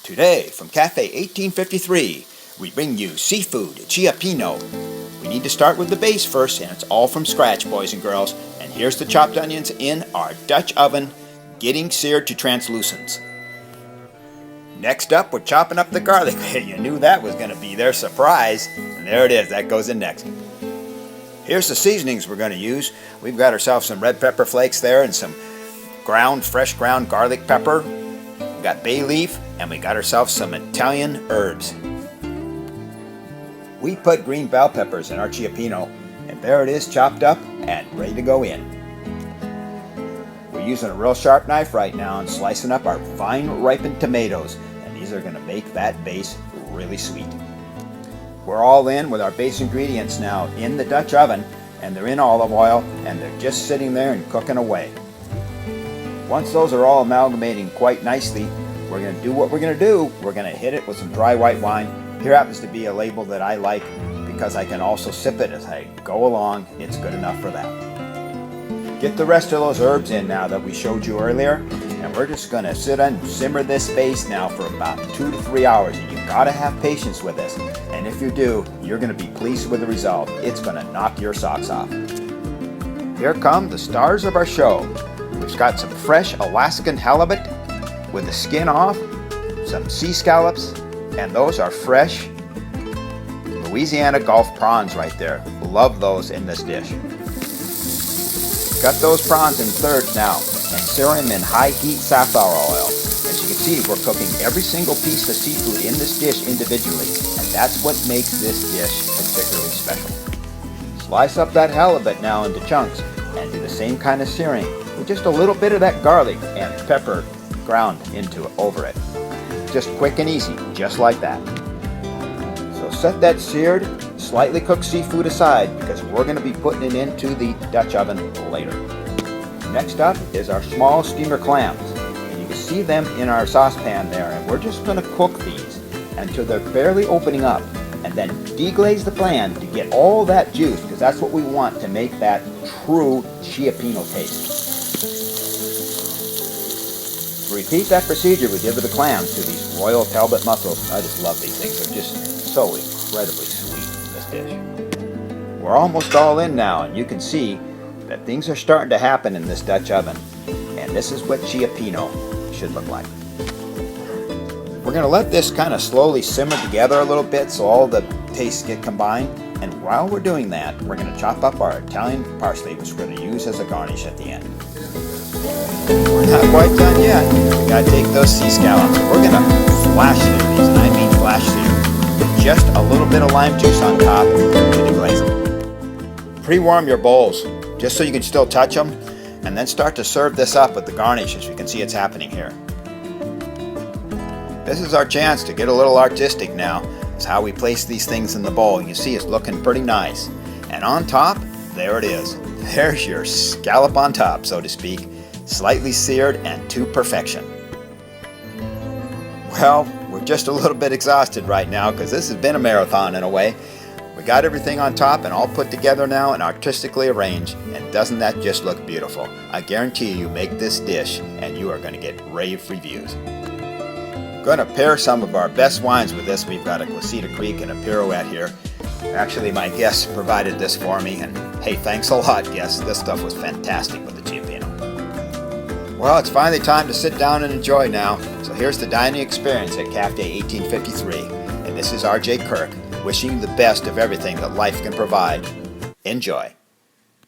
Today, from Cafe 1853, we bring you seafood Cioppino. We need to start with the base first, and it's all from scratch, boys and girls. And here's the chopped onions in our Dutch oven, getting seared to translucence. Next up, we're chopping up the garlic. You knew that was going to be their surprise. And there it is, that goes in next. Here's the seasonings we're going to use. We've got ourselves some red pepper flakes there and some fresh ground garlic pepper. We got bay leaf, and we got ourselves some Italian herbs. We put green bell peppers in our Cioppino, and there it is chopped up and ready to go in. We're using a real sharp knife right now and slicing up our fine ripened tomatoes, and these are going to make that base really sweet. We're all in with our base ingredients now in the Dutch oven, and they're in olive oil, and they're just sitting there and cooking away. Once those are all amalgamating quite nicely, we're going to do what we're going to do. We're going to hit it with some dry white wine. Here happens to be a label that I like because I can also sip it as I go along. It's good enough for that. Get the rest of those herbs in now that we showed you earlier, and we're just going to sit and simmer this base now for about 2 to 3 hours. And you've got to have patience with this, and if you do, you're going to be pleased with the result. It's going to knock your socks off. Here come the stars of our show. We've got some fresh Alaskan halibut with the skin off, some sea scallops, and those are fresh Louisiana Gulf prawns right there. Love those in this dish. Got those prawns in thirds now and sear them in high heat safflower oil. As you can see, we're cooking every single piece of seafood in this dish individually, and that's what makes this dish particularly special. Slice up that halibut now into chunks and do the same kind of searing with just a little bit of that garlic and pepper ground over it. Just quick and easy, just like that. So set that seared, slightly cooked seafood aside because we're going to be putting it into the Dutch oven later. Next up is our small steamer clams, and you can see them in our saucepan there, and we're just going to cook these until they're barely opening up, and then deglaze the pan to get all that juice, because that's what we want to make that true Cioppino taste. Repeat that procedure we did with the clams to these royal Talbot mussels. I just love these things. They're just so incredibly sweet in this dish. We're almost all in now, and you can see that things are starting to happen in this Dutch oven. And this is what Cioppino should look like. We're going to let this kind of slowly simmer together a little bit so all the tastes get combined. And while we're doing that, we're going to chop up our Italian parsley, which we're going to use as a garnish at the end. We're not quite done yet. We got to take those sea scallops. We're going to flash sear these, and I mean flash sear. Just a little bit of lime juice on top to deglaze them. Pre-warm your bowls just so you can still touch them, and then start to serve this up with the garnish. As you can see, it's happening here. This is our chance to get a little artistic now. It's how we place these things in the bowl. You see it's looking pretty nice. And on top, there it is. There's your scallop on top, so to speak. Slightly seared and to perfection. Well, we're just a little bit exhausted right now because this has been a marathon in a way. We got everything on top and all put together now and artistically arranged, and doesn't that just look beautiful? I guarantee you make this dish and you are going to get rave reviews. I'm going to pair some of our best wines with this. We've got a Glacita Creek and a Pirouette here. Actually, my guests provided this for me, and hey, thanks a lot, guests. This stuff was fantastic with the Cioppino. Well, it's finally time to sit down and enjoy now. So here's the dining experience at Cafe 1853. And this is RJ Kirk, wishing you the best of everything that life can provide. Enjoy.